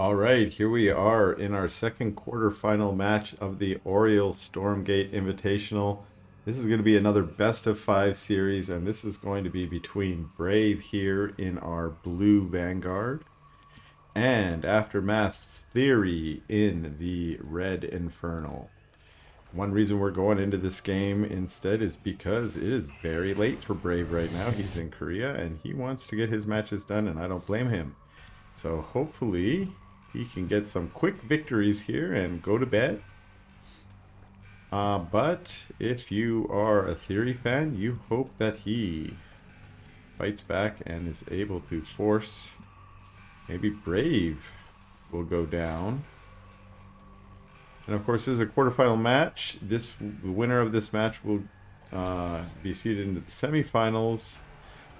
All right, here we are in our second quarterfinal match of the Aureil Stormgate Invitational. This is going to be another best of five series, and this is going to be between Brave here in our blue Vanguard and Aftermath's Theory in the red Infernal. One reason we're going into this game instead is because it is very late for Brave right now. He's in Korea and he wants to get his matches done, and I don't blame him. So hopefully he can get some quick victories here and go to bed. But if you are a Theory fan, you hope that he fights back and is able to force maybe Brave will go down. And of course, this is a quarterfinal match. The winner of this match will be seeded into the semifinals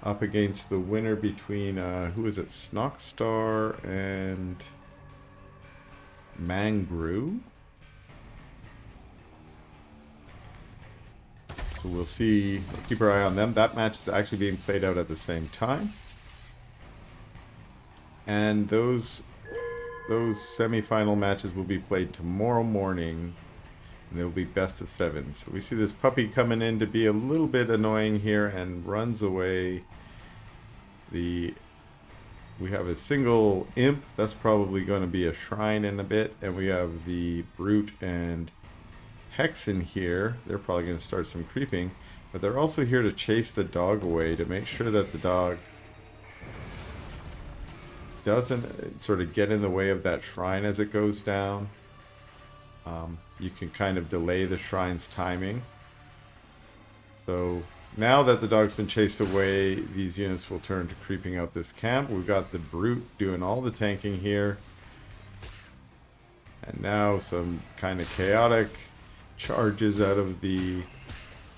up against the winner between, who is it, Snockstar and Mangru. So we'll see, we'll keep our eye on them. That match is actually being played out at the same time. And those semi-final matches will be played tomorrow morning, and they'll be best of seven. So we see this puppy coming in to be a little bit annoying here and runs away. We have a single imp, that's probably going to be a shrine in a bit, and we have the brute and hexen here. They're probably going to start some creeping, but they're also here to chase the dog away to make sure that the dog doesn't sort of get in the way of that shrine as it goes down. You can kind of delay the shrine's timing. So now that the dog's been chased away, these units will turn to creeping out this camp. We've got the brute doing all the tanking here. And now some kind of chaotic charges out of the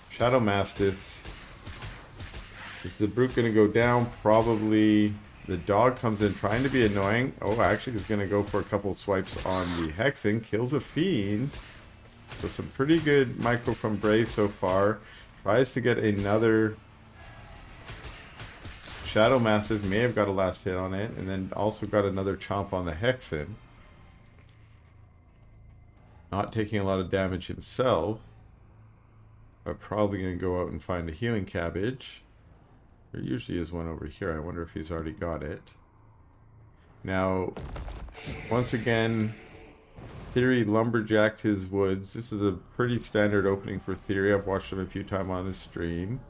Shadow Mastiffs. Is the brute going to go down? Probably. The dog comes in trying to be annoying. Oh, actually he's going to go for a couple swipes on the Hexen. Kills a Fiend. So some pretty good micro from Brave so far. Tries to get another Shadow Mastiff. May have got a last hit on it. And then also got another chomp on the Hexen. Not taking a lot of damage himself. But probably going to go out and find a healing cabbage. There usually is one over here. I wonder if he's already got it. Now, once again, Theory lumberjacked his woods. This is a pretty standard opening for Theory. I've watched him a few times on his stream.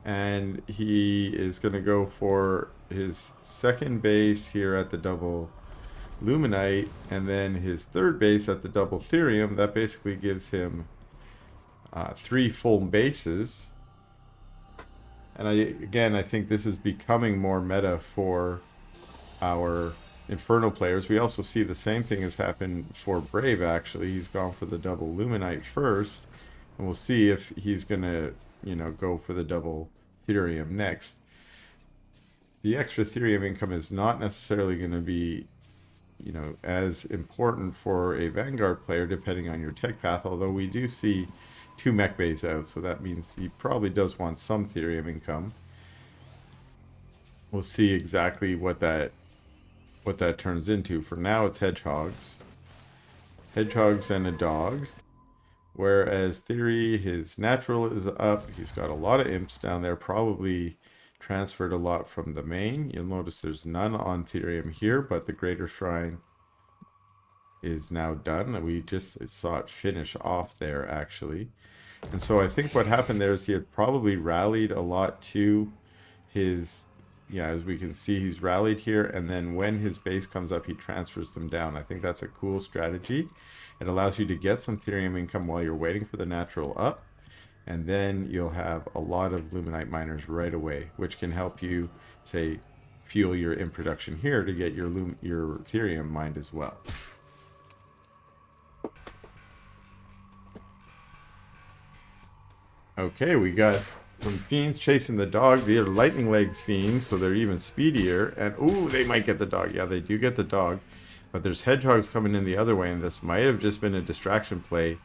And he is going to go for his second base here at the double Luminite. And then his third base at the double Therium. That basically gives him 3 full bases. And I think this is becoming more meta for our Inferno players. We also see the same thing has happened for Brave, actually. He's gone for the double Luminite first. And we'll see if he's going to, go for the double Therium next. The extra Therium income is not necessarily going to be, as important for a Vanguard player, depending on your tech path. Although we do see 2 mech bays out, so that means he probably does want some Therium income. We'll see exactly what that turns into. For now, it's hedgehogs and a dog. Whereas Theory, his natural is up. He's got a lot of imps down there, probably transferred a lot from the main. You'll notice there's none on Therium here, but the Greater Shrine is now done. We just saw it finish off there, actually. And so I think what happened there is he had probably rallied a lot to his, as we can see, he's rallied here, and then when his base comes up, he transfers them down. I think that's a cool strategy. It allows you to get some Therium income while you're waiting for the natural up, and then you'll have a lot of Luminite miners right away, which can help you, say, fuel your in production here to get your Therium mined as well. Okay, we got some fiends chasing the dog. They're lightning legs fiends, so they're even speedier. And ooh, they might get the dog. Yeah, they do get the dog. But there's hedgehogs coming in the other way, and this might have just been a distraction play.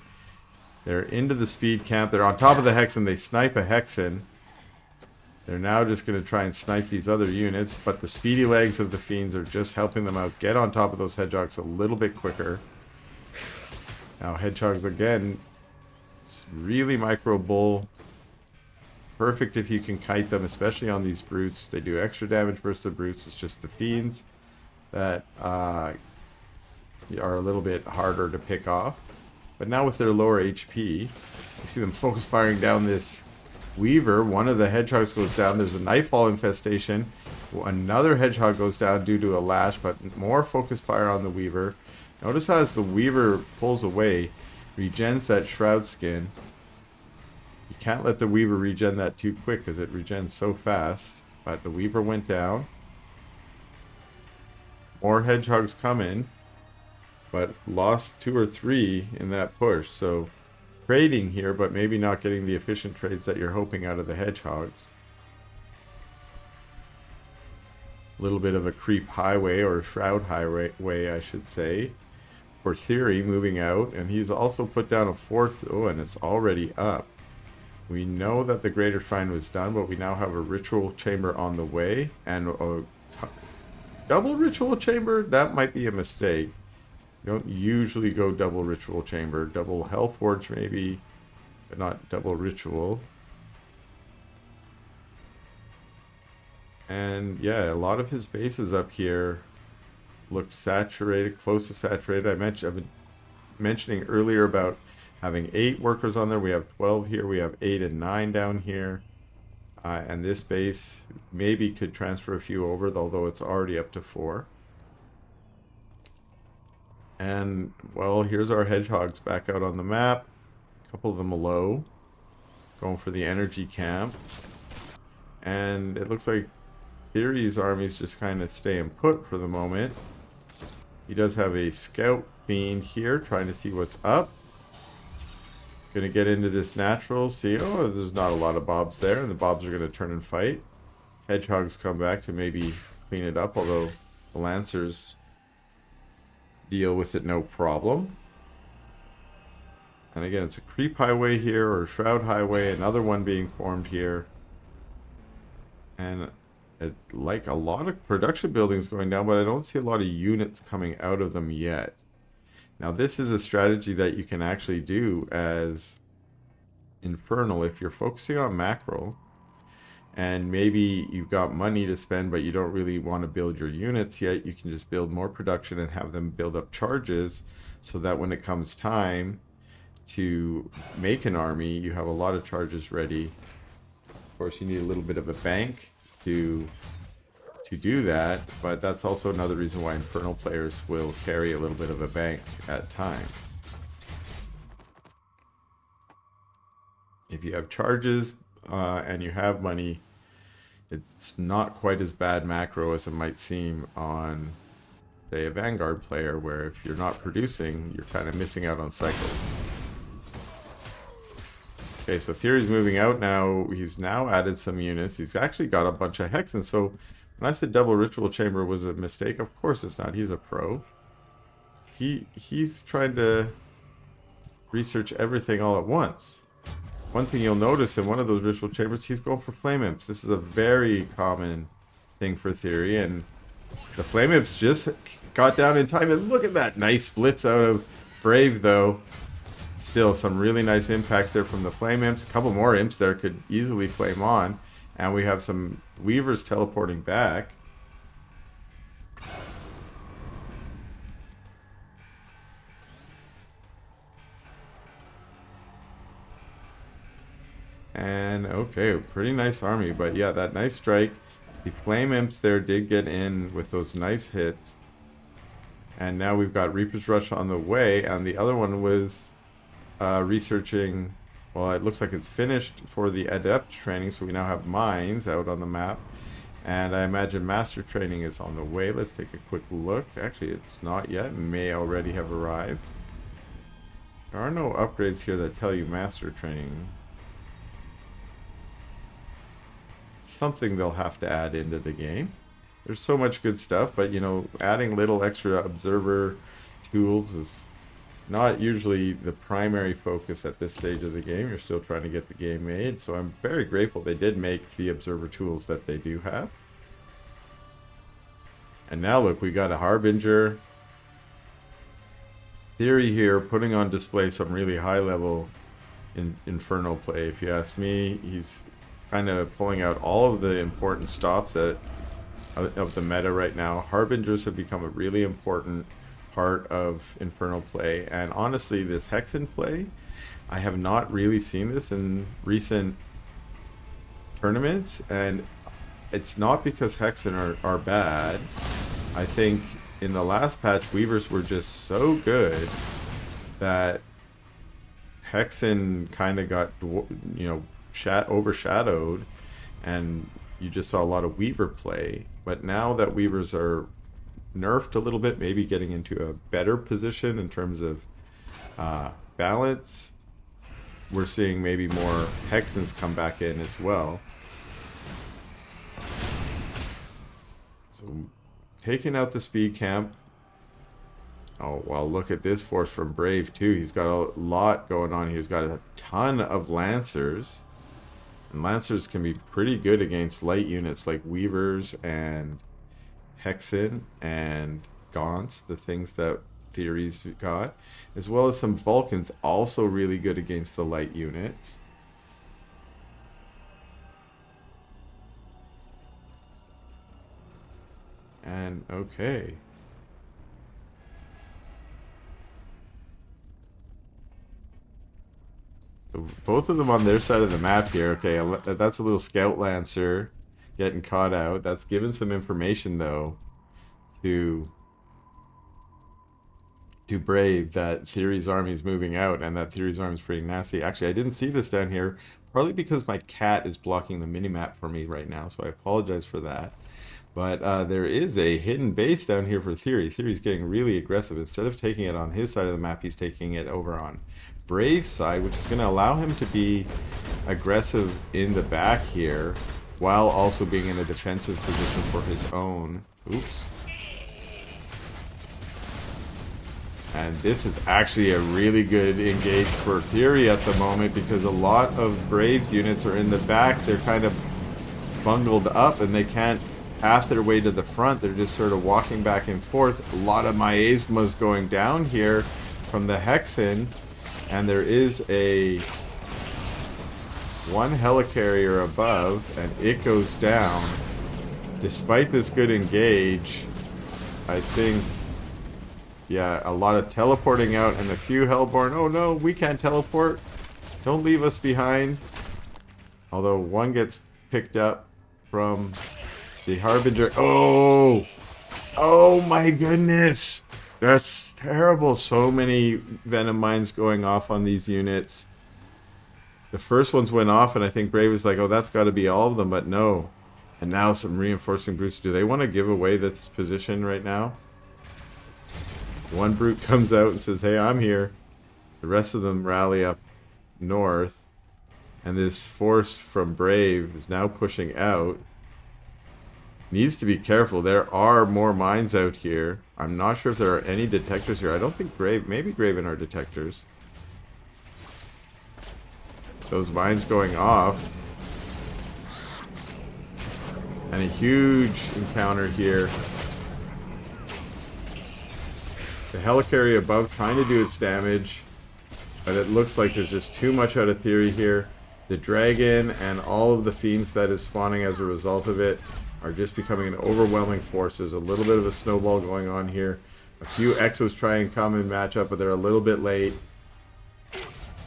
They're into the speed camp. They're on top of the Hexen. They snipe a Hexen. They're now just going to try and snipe these other units, but the speedy legs of the fiends are just helping them out get on top of those hedgehogs a little bit quicker. Now hedgehogs again, it's really micro bull. Perfect if you can kite them, especially on these brutes. They do extra damage versus the brutes. It's just the fiends that are a little bit harder to pick off. But now with their lower HP, you see them focus firing down this Weaver. One of the hedgehogs goes down. There's a Nightfall infestation. Another hedgehog goes down due to a lash, but more focus fire on the Weaver. Notice how as the Weaver pulls away, regens that Shroud Skin. You can't let the Weaver regen that too quick because it regens so fast. But the Weaver went down. More hedgehogs come in, but lost 2 or 3 in that push. So trading here, but maybe not getting the efficient trades that you're hoping out of the hedgehogs. A little bit of a creep highway, or shroud highway, I should say, for TheoRy moving out. And he's also put down a 4th. Oh, and it's already up. We know that the Greater Shrine was done, but we now have a Ritual Chamber on the way. And a double Ritual Chamber? That might be a mistake. You don't usually go double Ritual Chamber. Double Hellforge maybe, but not double Ritual. And yeah, a lot of his bases up here look saturated, close to saturated. I've been mentioning earlier about having 8 workers on there. We have 12 here. We have 8 and 9 down here. And this base maybe could transfer a few over, although it's already up to 4. And, well, here's our hedgehogs back out on the map. A couple of them low. Going for the energy camp. And it looks like TheoRy's army's just kind of staying put for the moment. He does have a scout fiend here, trying to see what's up. Gonna get into this natural. See, oh, there's not a lot of bobs there, and the bobs are gonna turn and fight. Hedgehogs come back to maybe clean it up, although the lancers deal with it no problem. And again, it's a creep highway here, or shroud highway, another one being formed here. And like a lot of production buildings going down, but I don't see a lot of units coming out of them yet. Now this is a strategy that you can actually do as Infernal if you're focusing on macro and maybe you've got money to spend but you don't really want to build your units yet. You can just build more production and have them build up charges so that when it comes time to make an army, you have a lot of charges ready. Of course, you need a little bit of a bank to do that, but that's also another reason why Infernal players will carry a little bit of a bank at times. If you have charges and you have money, it's not quite as bad macro as it might seem on, say, a Vanguard player, where if you're not producing, you're kind of missing out on cycles. Okay, so TheoRy's moving out now. He's now added some units. He's actually got a bunch of hexens. So when I said double Ritual Chamber was a mistake, of course it's not. He's a pro. He's trying to research everything all at once. One thing you'll notice in one of those Ritual Chambers, he's going for Flame Imps. This is a very common thing for TheoRy, and the Flame Imps just got down in time. And look at that nice splits out of Brave, though. Still some really nice impacts there from the Flame Imps. A couple more Imps there could easily flame on. And we have some Weavers teleporting back. And okay, pretty nice army. But yeah, that nice strike. The Flame Imps there did get in with those nice hits. And now we've got Reaper's Rush on the way. And the other one was researching. Well, it looks like it's finished for the Adept training, so we now have mines out on the map. And I imagine Master training is on the way. Let's take a quick look. Actually, it's not yet. It may already have arrived. There are no upgrades here that tell you Master training. Something they'll have to add into the game. There's so much good stuff, but you know, adding little extra observer tools is not usually the primary focus at this stage of the game. You're still trying to get the game made, so I'm very grateful they did make the observer tools that they do have. And now look, we got a Harbinger. TheoRy here, putting on display some really high level Infernal play. If you ask me, he's kind of pulling out all of the important stops of the meta right now. Harbingers have become a really important part of Infernal play, and honestly, this Hexen play, I have not really seen this in recent tournaments, and it's not because Hexen are bad. I think in the last patch, Weavers were just so good that Hexen kind of got, overshadowed, and you just saw a lot of Weaver play. But now that Weavers are nerfed a little bit, maybe getting into a better position in terms of balance, we're seeing maybe more Hexens come back in as well. So taking out the speed camp. Oh, well, look at this force from Brave, too. He's got a lot going on here. He's got a ton of Lancers. And Lancers can be pretty good against light units like Weavers and Hexen and Gaunts, the things that TheoRy's got. As well as some Vulcans, also really good against the light units. And, okay. Both of them on their side of the map here. Okay, that's a little Scout Lancer getting caught out. That's given some information, though, to Brave that TheoRy's army is moving out, and that TheoRy's army is pretty nasty. Actually, I didn't see this down here, partly because my cat is blocking the minimap for me right now, so I apologize for that. But there is a hidden base down here for TheoRy. TheoRy's getting really aggressive. Instead of taking it on his side of the map, he's taking it over on Brave's side, which is going to allow him to be aggressive in the back here, while also being in a defensive position for his own. Oops. And this is actually a really good engage for TheoRy at the moment, because a lot of Brave's units are in the back. They're kind of bungled up and they can't path their way to the front. They're just sort of walking back and forth. A lot of miasmas going down here from the Hexen. And there is one helicarrier above, and it goes down. Despite this good engage, I think, yeah, a lot of teleporting out and a few Hellborn. Oh no, we can't teleport. Don't leave us behind. Although one gets picked up from the Harbinger. Oh! Oh my goodness! That's terrible. So many Venom Mines going off on these units. The first ones went off, and I think Brave was like, oh, that's got to be all of them, but no. And now some reinforcing brutes. Do they want to give away this position right now? One brute comes out and says, hey, I'm here. The rest of them rally up north. And this force from Brave is now pushing out. Needs to be careful. There are more mines out here. I'm not sure if there are any detectors here. I don't think maybe Graven are detectors. Those mines going off. And a huge encounter here. The helicarrier above trying to do its damage. But it looks like there's just too much out of TheoRy here. The dragon and all of the fiends that is spawning as a result of it are just becoming an overwhelming force. There's a little bit of a snowball going on here. A few Exos try and come and match up, but they're a little bit late.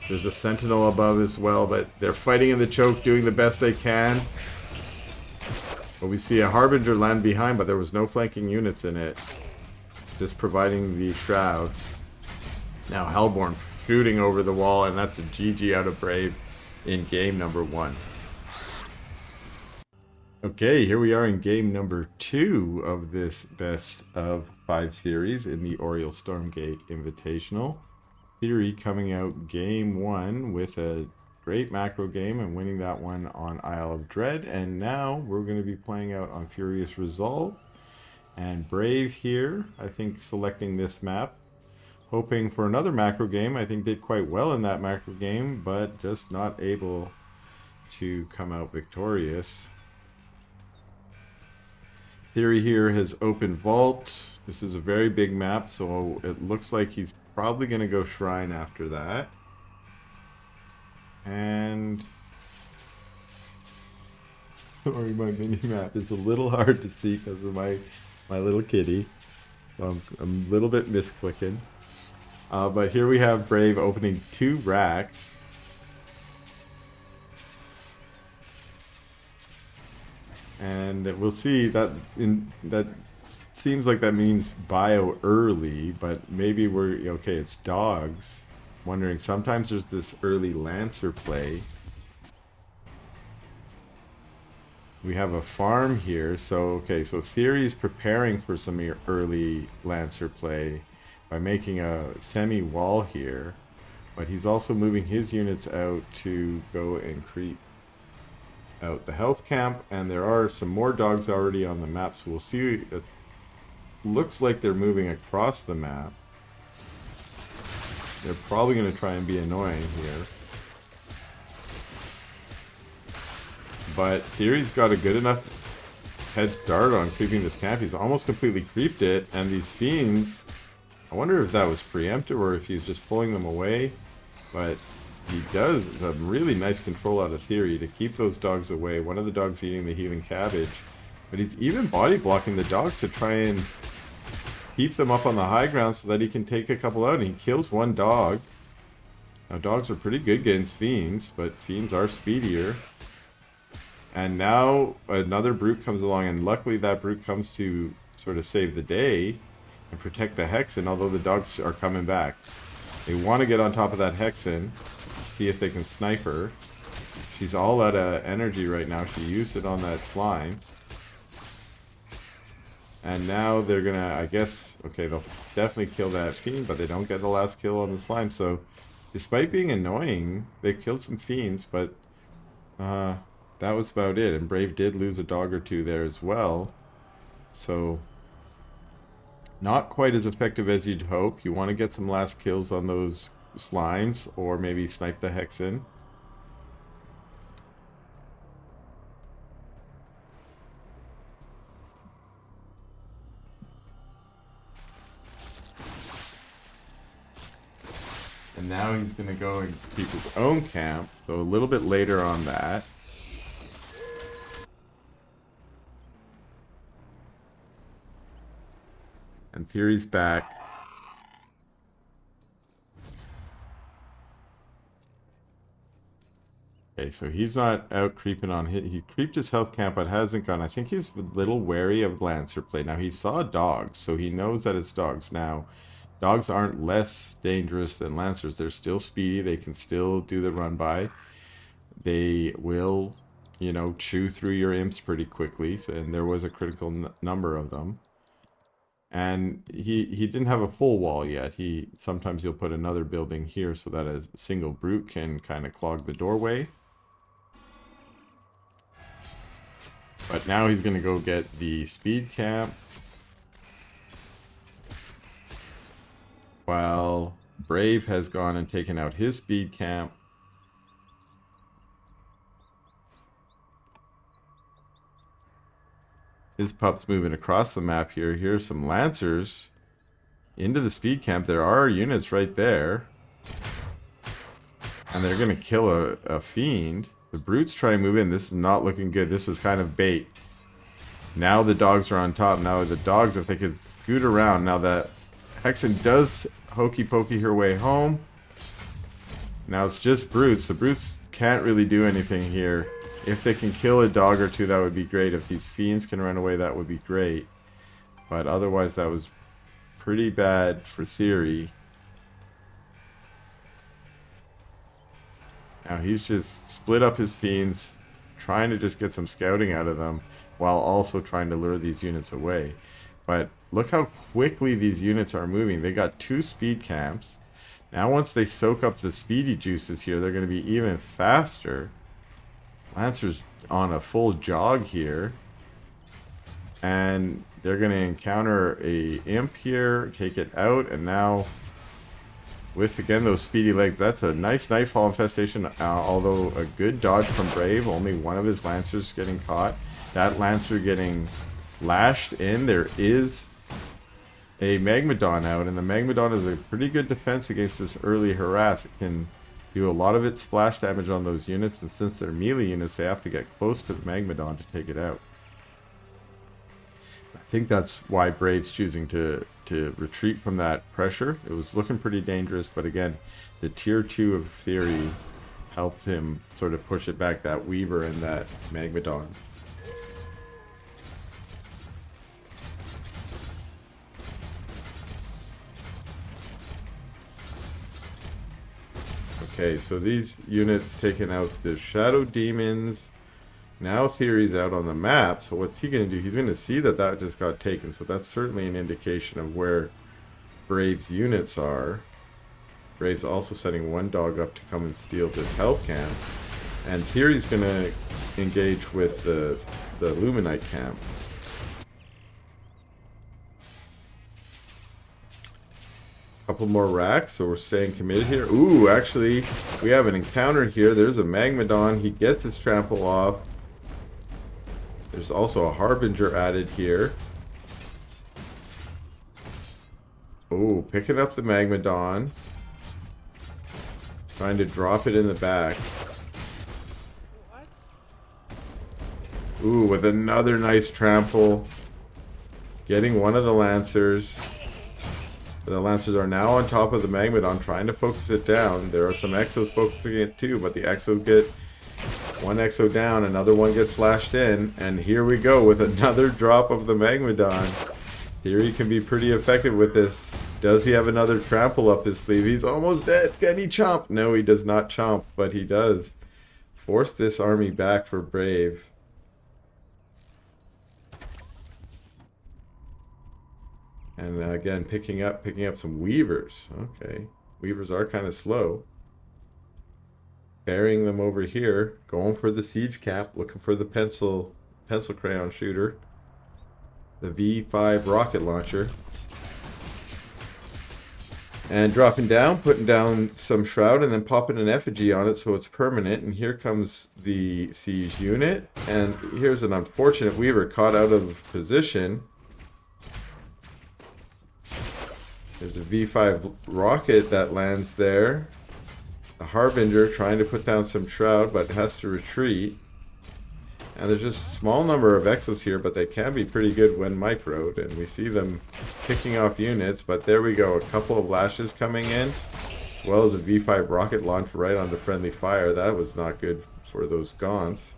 There's a Sentinel above as well, but they're fighting in the choke, doing the best they can. But we see a Harbinger land behind, but there was no flanking units in it. Just providing the shroud. Now Hellborn shooting over the wall, and that's a GG out of Brave in game number 1. Okay, here we are in game number 2 of this best of 5 series in the Aureil Stormgate Invitational. TheoRy coming out game 1 with a great macro game and winning that one on Isle of Dread. And now we're going to be playing out on Furious Resolve. And Brave here, I think, selecting this map. hoping for another macro game. I think did quite well in that macro game, but just not able to come out victorious. TheoRy here has open vault. This is a very big map, so it looks like he's probably going to go shrine after that. And sorry, my mini map is a little hard to see because of my little kitty. So I'm a little bit misclicking. But here we have Brave opening 2 racks. And we'll see that that seems like that means bio early, but maybe we're okay, it's dogs. Wondering, sometimes there's this early Lancer play. We have a farm here, so okay, so TheoRy is preparing for some early Lancer play by making a semi-wall here, but he's also moving his units out to go and creep out the health camp, and there are some more dogs already on the map, so we'll see. It looks like they're moving across the map. They're probably going to try and be annoying here. But TheoRy's got a good enough head start on creeping this camp. He's almost completely creeped it, and these fiends, I wonder if that was preemptive or if he's just pulling them away. But he does a really nice control out of TheoRy to keep those dogs away. One of the dogs eating the healing cabbage. But he's even body blocking the dogs to try and keep them up on the high ground so that he can take a couple out. And he kills one dog. Now dogs are pretty good against fiends, but fiends are speedier. And now another brute comes along, and luckily that brute comes to sort of save the day and protect the Hexen, although the dogs are coming back. They want to get on top of that Hexen, see if they can snipe her. She's all out of energy right now. She used it on that slime. And now they're gonna, I guess, okay, they'll definitely kill that fiend, but they don't get the last kill on the slime. So, despite being annoying, they killed some fiends, but that was about it. And Brave did lose a dog or two there as well. So, not quite as effective as you'd hope. You want to get some last kills on those slimes, or maybe snipe the Hexen. And now he's going to go and keep his own camp. So a little bit later on that. And TheoRy's back. Okay, so he's not out creeping on hit. He creeped his health camp, but hasn't gone. I think he's a little wary of Lancer play. Now, he saw dogs, so he knows that it's dogs. Now, dogs aren't less dangerous than Lancers. They're still speedy. They can still do the run by. They will, you know, chew through your imps pretty quickly. And there was a critical number of them. And he didn't have a full wall yet. Sometimes you'll put another building here so that a single brute can kind of clog the doorway. But now he's going to go get the speed camp. While Brave has gone and taken out his speed camp. His pup's moving across the map here. Here's some Lancers into the speed camp. There are units right there. And they're going to kill a fiend. The brutes try and move in. This is not looking good. This was kind of bait. Now the dogs are on top. Now the dogs, if they could scoot around. Now that Hexen does hokey pokey her way home. Now it's just brutes. The brutes can't really do anything here. If they can kill a dog or two, that would be great. If these fiends can run away, that would be great. But otherwise, that was pretty bad for TheoRy. Now he's just split up his fiends, trying to just get some scouting out of them, while also trying to lure these units away. But look how quickly these units are moving. They got 2 speed camps. Now once they soak up the speedy juices here, they're going to be even faster. Lancer's on a full jog here. And they're going to encounter a imp here, take it out, and now with, again, those speedy legs. That's a nice Nightfall infestation, although a good dodge from Brave. Only one of his Lancers getting caught. That Lancer getting lashed in. There is a Magmadon out, and the Magmadon is a pretty good defense against this early harass. It can do a lot of its splash damage on those units, and since they're melee units, they have to get close to the Magmadon to take it out. I think that's why Brave's choosing to retreat from that pressure. It was looking pretty dangerous, but again, the tier 2 of TheoRy helped him sort of push it back, that Weaver and that Magmadon. Okay, so these units taking out the Shadow Demons. Now TheoRy's out on the map, so what's he going to do? He's going to see that that just got taken, so that's certainly an indication of where Brave's units are. Brave's also setting one dog up to come and steal this health camp. And TheoRy's going to engage with the Luminite camp. Couple more racks, so we're staying committed here. Ooh, actually, we have an encounter here. There's a Magmadon. He gets his trample off. There's also a Harbinger added here. Ooh, picking up the Magmadon. Trying to drop it in the back. Ooh, with another nice trample. Getting one of the Lancers. The Lancers are now on top of the Magmadon, trying to focus it down. There are some Exos focusing it too, but the Exos get one Exo down, another one gets slashed in, and here we go with another drop of the Magmadon. TheoRy can be pretty effective with this. Does he have another trample up his sleeve? He's almost dead. Can he chomp? No, he does not chomp, but he does force this army back for Brave. And again, picking up some Weavers. Okay, Weavers are kind of slow. Burying them over here, going for the siege cap, looking for the pencil crayon shooter, the V5 rocket launcher, and dropping down, putting down some shroud, and then popping an effigy on it so it's permanent. And here comes the siege unit, and here's an unfortunate Weaver caught out of position. There's a V5 rocket that lands there. The Harbinger trying to put down some shroud, but has to retreat. And there's just a small number of Exos here, but they can be pretty good when microed. And we see them picking off units, but there we go. A couple of lashes coming in, as well as a V5 rocket launch right onto friendly fire. That was not good for those Gaunts.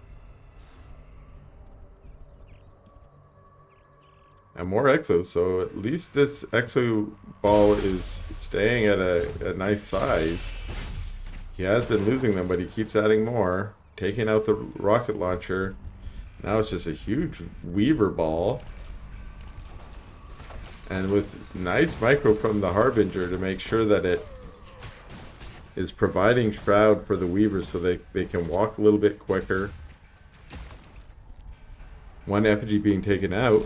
And more Exos, so at least this Exo ball is staying at a nice size. He has been losing them, but he keeps adding more. Taking out the rocket launcher. Now it's just a huge Weaver ball. And with nice micro from the Harbinger to make sure that it is providing shroud for the Weavers so they can walk a little bit quicker. One effigy being taken out.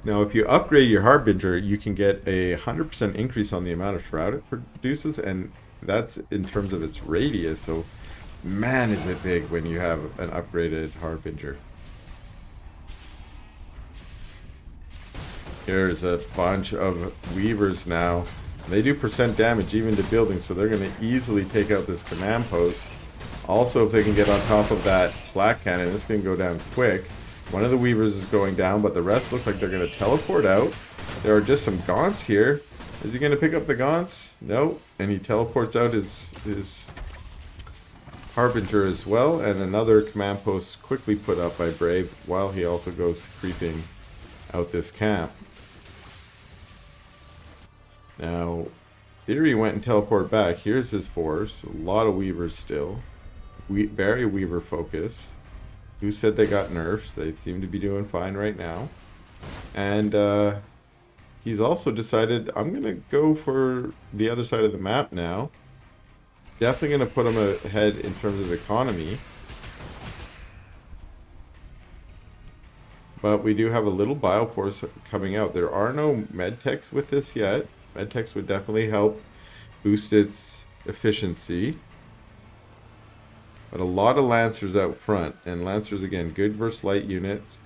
Now, if you upgrade your Harbinger, you can get a 100% increase on the amount of shroud it produces, and that's in terms of its radius. So, man, is it big when you have an upgraded Harbinger. Here's a bunch of Weavers now. They do percent damage even to buildings, so they're going to easily take out this command post. Also, if they can get on top of that flak cannon, this can go down quick. One of the Weavers is going down, but the rest look like they're going to teleport out. There are just some Gaunts here. Is he going to pick up the Gaunts? No. And he teleports out his Harbinger as well. And another command post quickly put up by Brave, while he also goes creeping out this camp. Now, TheoRy went and teleported back. Here's his force. A lot of Weavers still. Very Weaver focus. Who said they got nerfs? They seem to be doing fine right now. And he's also decided, I'm going to go for the other side of the map now. Definitely going to put him ahead in terms of economy. But we do have a little bile force coming out. There are no medtechs with this yet. Medtechs would definitely help boost its efficiency. But a lot of Lancers out front. And Lancers, again, good versus light units.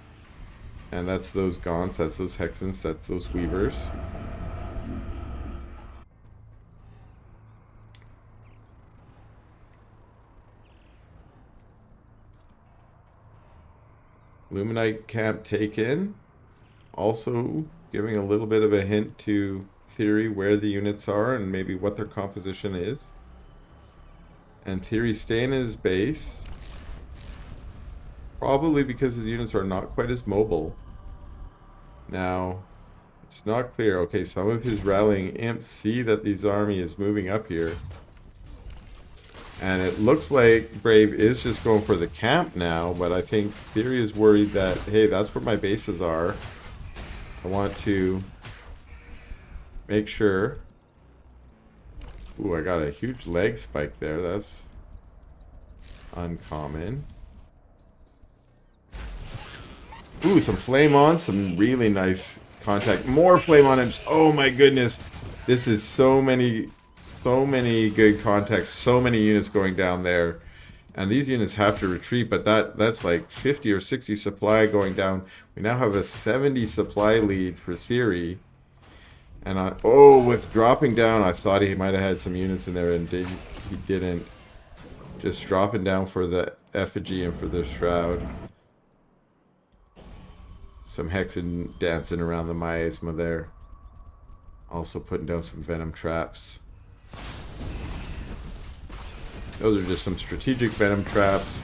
And that's those Gaunts, that's those Hexens, that's those Weavers. Luminite camp taken. Also giving a little bit of a hint to TheoRy where the units are and maybe what their composition is. And TheoRy staying in his base. Probably because his units are not quite as mobile. Now, it's not clear. Okay, some of his rallying imps see that this army is moving up here. And it looks like Brave is just going for the camp now, but I think TheoRy is worried that, hey, that's where my bases are. I want to make sure. Ooh, I got a huge leg spike there. That's uncommon. Ooh, some flame on, some really nice contact. More flame on imps. Oh my goodness. This is so many good contacts, so many units going down there. And these units have to retreat, but that's like 50 or 60 supply going down. We now have a 70 supply lead for TheoRy. And with dropping down, I thought he might have had some units in there, and he didn't. Just dropping down for the effigy and for the shroud. Some Hexen dancing around the miasma there. Also putting down some venom traps. Those are just some strategic venom traps.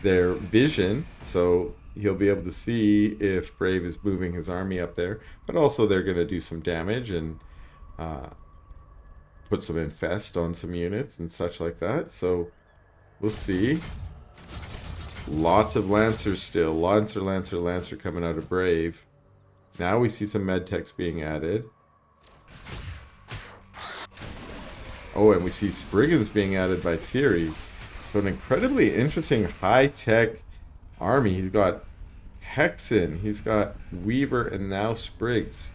They're vision, so he'll be able to see if Brave is moving his army up there. But also they're going to do some damage and put some infest on some units and such like that. So we'll see. Lots of Lancers still. Lancer coming out of Brave. Now we see some medtechs being added. Oh, and we see Spriggans being added by TheoRy. So an incredibly interesting high-tech army. He's got Hexen, he's got Weaver, and now Spriggs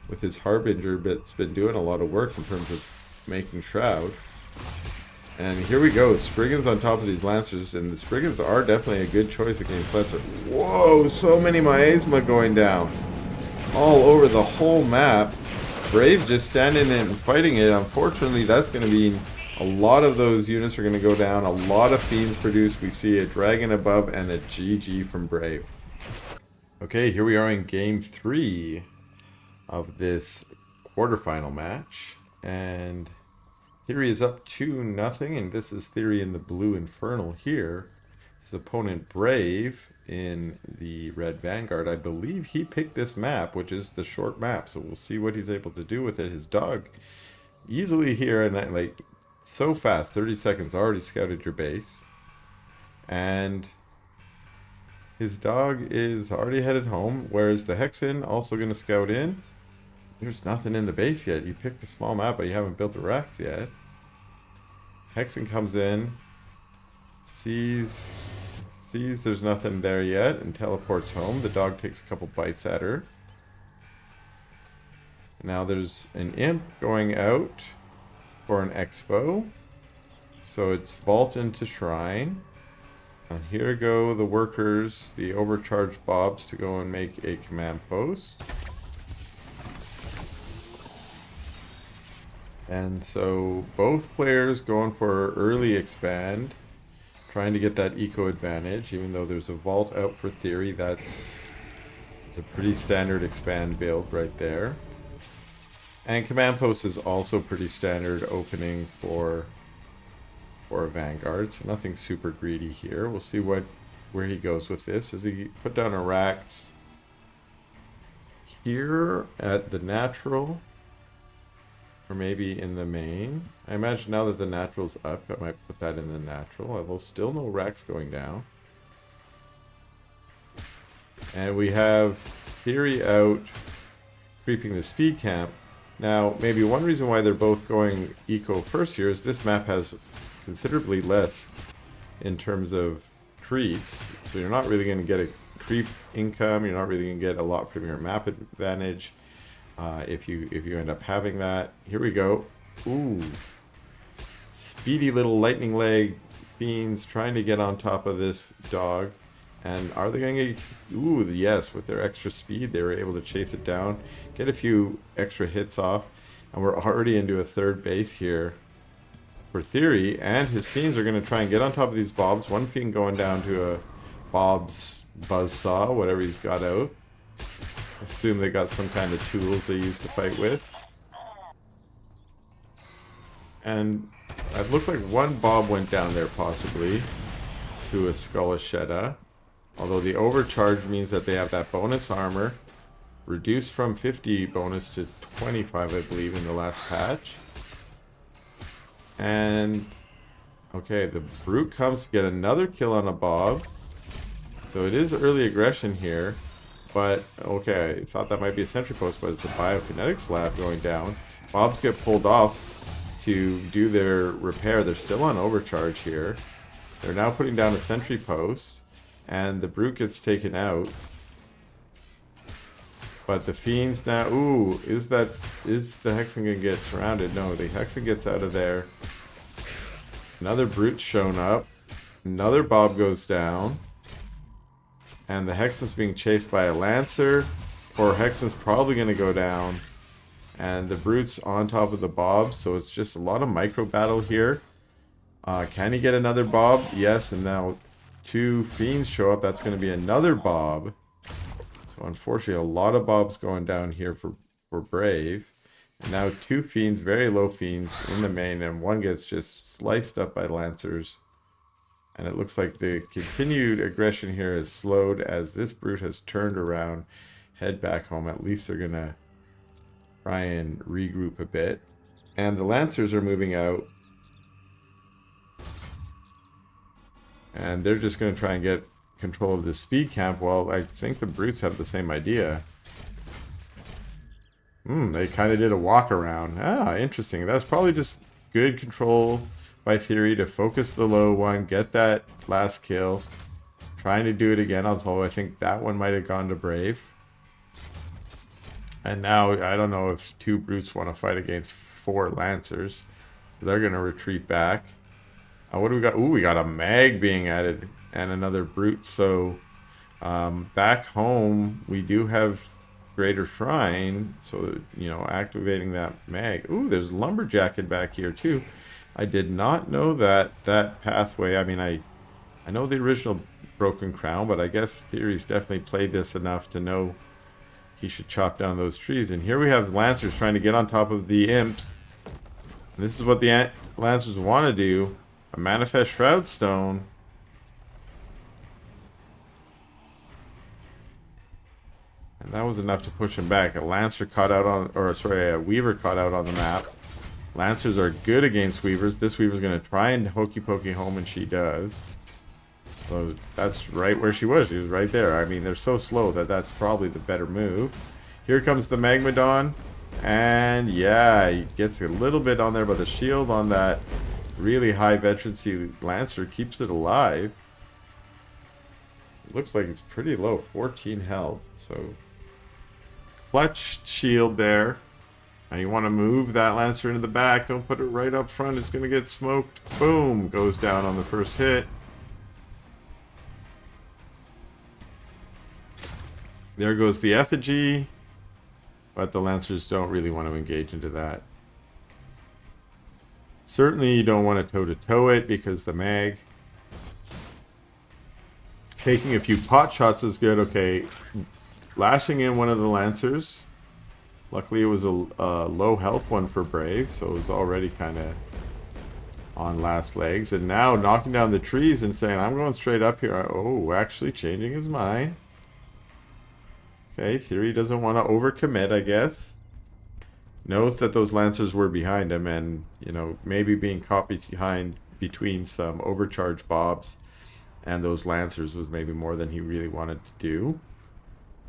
with his Harbinger that's been doing a lot of work in terms of making Shroud. And here we go, Spriggans on top of these Lancers, and the Spriggans are definitely a good choice against Lancer. Whoa, so many miasma going down. All over the whole map. Brave just standing and fighting it. Unfortunately, that's going to be a lot of those units are going to go down. A lot of Fiends produced. We see a Dragon above and a GG from Brave. Okay, here we are in game 3 of this quarterfinal match. And TheoRy is up 2-0, and this is TheoRy in the blue Infernal here. His opponent Brave in the red Vanguard. I believe he picked this map, which is the short map, so we'll see what he's able to do with it. His dog easily here, and like so fast, 30 seconds, already scouted your base. And his dog is already headed home, whereas the Hexen also going to scout in. There's nothing in the base yet. You picked a small map, but you haven't built the racks yet. Hexen comes in, sees there's nothing there yet, and teleports home. The dog takes a couple bites at her. Now there's an imp going out for an expo. So it's vault into shrine. And here go the workers, the overcharged bobs, to go and make a command post. And so both players going for early expand, trying to get that eco advantage, even though there's a vault out for TheoRy. That's a pretty standard expand build right there. And command post is also pretty standard opening for a Vanguard, so nothing super greedy here. We'll see where he goes with this. Does he put down a racks here at the natural? Or maybe in the main. I imagine now that the natural's up, I might put that in the natural. Although still no racks going down. And we have TheoRy out, creeping the speed camp. Now, maybe one reason why they're both going eco first here is this map has considerably less in terms of creeps. So you're not really going to get a creep income. You're not really going to get a lot from your map advantage if you end up having that. Here we go. Ooh. Speedy little lightning leg fiends trying to get on top of this dog. And are they going to get... Ooh, yes, with their extra speed, they were able to chase it down, get a few extra hits off. And we're already into a third base here for TheoRy. And his fiends are going to try and get on top of these bobs. One fiend going down to a Bob's buzzsaw, whatever he's got out. Assume they got some kind of tools they used to fight with. And it looked like one Bob went down there possibly to a Skullashetta. Although the overcharge means that they have that bonus armor. Reduced from 50 bonus to 25, I believe, in the last patch. And... okay, the Brute comes to get another kill on a Bob. So it is early aggression here. But, okay, I thought that might be a sentry post, but it's a biokinetics lab going down. Bobs get pulled off to do their repair. They're still on overcharge here. They're now putting down a sentry post. And the Brute gets taken out. But the Fiends now... ooh, is the Hexen going to get surrounded? No, the Hexen gets out of there. Another Brute's shown up. Another Bob goes down. And the Hexen's being chased by a Lancer. Or Hexen's probably going to go down. And the Brute's on top of the Bob. So it's just a lot of micro battle here. Can he get another Bob? Yes, and now... two Fiends show up. That's going to be another Bob. So unfortunately, a lot of Bobs going down here for Brave. And now two Fiends, very low Fiends in the main. And one gets just sliced up by Lancers. And it looks like the continued aggression here is slowed as this Brute has turned around. Head back home. At least they're going to try and regroup a bit. And the Lancers are moving out. And they're just going to try and get control of the speed camp. Well, I think the Brutes have the same idea. They kind of did a walk around. Ah, interesting. That's probably just good control by TheoRy to focus the low one, get that last kill. Trying to do it again, although I think that one might have gone to Brave. And now, I don't know if two Brutes want to fight against four Lancers. So they're going to retreat back. What do we got? Ooh, we got a mag being added and another Brute. So back home, we do have Greater Shrine. So, you know, activating that mag. Ooh, there's Lumberjacking back here too. I did not know that pathway. I mean, I know the original Broken Crown, but I guess TheoRy's definitely played this enough to know he should chop down those trees. And here we have Lancers trying to get on top of the Imps. And this is what the Lancers want to do. A Manifest Shroud Stone. And that was enough to push him back. A Lancer caught out on, or sorry, a Weaver caught out on the map. Lancers are good against Weavers. This Weaver's going to try and hokey pokey home, and she does. So that's right where she was. She was right there. I mean, they're so slow that that's probably the better move. Here comes the Magmadon. And yeah, he gets a little bit on there, but the shield on that really high veterancy Lancer keeps it alive. It looks like it's pretty low, 14 health. So clutch shield there. Now you want to move that Lancer into the back. Don't put it right up front. It's going to get smoked. Boom! Goes down on the first hit. There goes the effigy. But the Lancers don't really want to engage into that. Certainly you don't want to toe-to-toe it because the mag. Taking a few pot shots is good. Okay, lashing in one of the Lancers. Luckily it was a low health one for Brave, so it was already kind of on last legs. And now knocking down the trees and saying, I'm going straight up here. Oh, actually changing his mind. Okay, TheoRy doesn't want to overcommit, I guess. Knows that those Lancers were behind him and, you know, maybe being caught behind between some overcharged Bobs and those Lancers was maybe more than he really wanted to do.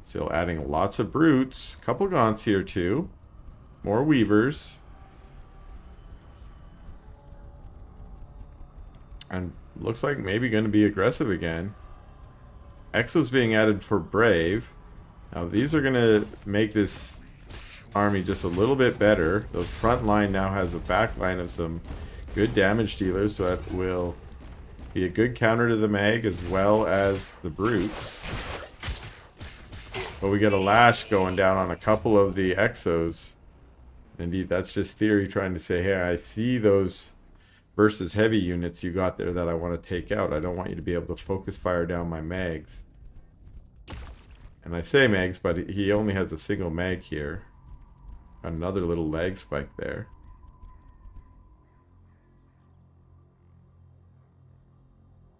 Still adding lots of Brutes. A couple Gaunts here too. More Weavers. And looks like maybe going to be aggressive again. Exos being added for Brave. Now these are going to make this army just a little bit better. The front line now has a back line of some good damage dealers, so that will be a good counter to the mag as well as the brutes. But we get a lash going down on a couple of the exos. Indeed, that's just TheoRy trying to say, hey, I see those versus heavy units you got there that I want to take out. I don't want you to be able to focus fire down my mags. And I say mags, but he only has a single mag here. Another little lag spike there.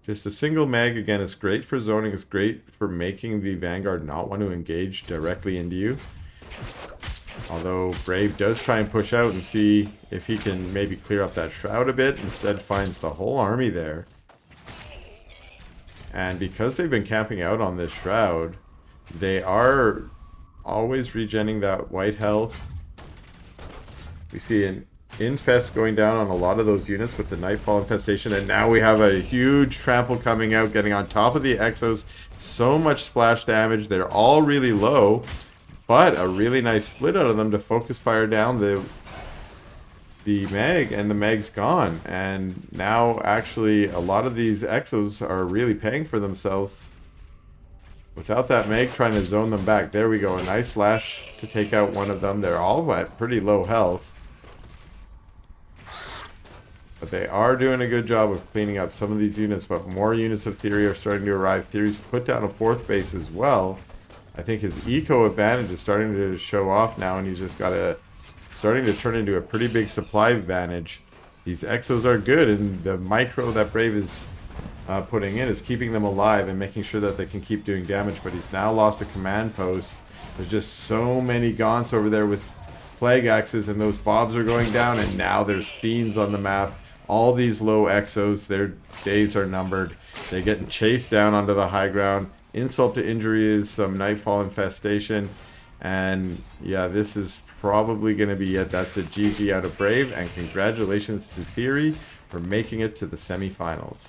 Just a single mag, again, it's great for zoning. It's great for making the Vanguard not want to engage directly into you. Although Brave does try and push out and see if he can maybe clear up that shroud a bit. Instead finds the whole army there. And because they've been camping out on this shroud, they are always regenning that white health. We see an infest going down on a lot of those units with the Nightfall infestation, and now we have a huge trample coming out, getting on top of the exos. So much splash damage. They're all really low, but a really nice split out of them to focus fire down the mag, and the mag's gone. And now actually a lot of these exos are really paying for themselves without that mag trying to zone them back. There we go, a nice slash to take out one of them. They're all at pretty low health, but they are doing a good job of cleaning up some of these units. But more units of TheoRy are starting to arrive. TheoRy's put down a 4th base as well. I think his eco advantage is starting to show off now, and he's just got starting to turn into a pretty big supply advantage. These exos are good, and the micro that Brave is putting in is keeping them alive and making sure that they can keep doing damage. But he's now lost a command post. There's just so many gaunts over there with plague axes, and those bobs are going down, and now there's fiends on the map. All these low exos, their days are numbered. They're getting chased down onto the high ground. Insult to injury is some Nightfall infestation. And yeah, this is probably going to be it. That's a GG out of Brave, and congratulations to TheoRy for making it to the semifinals.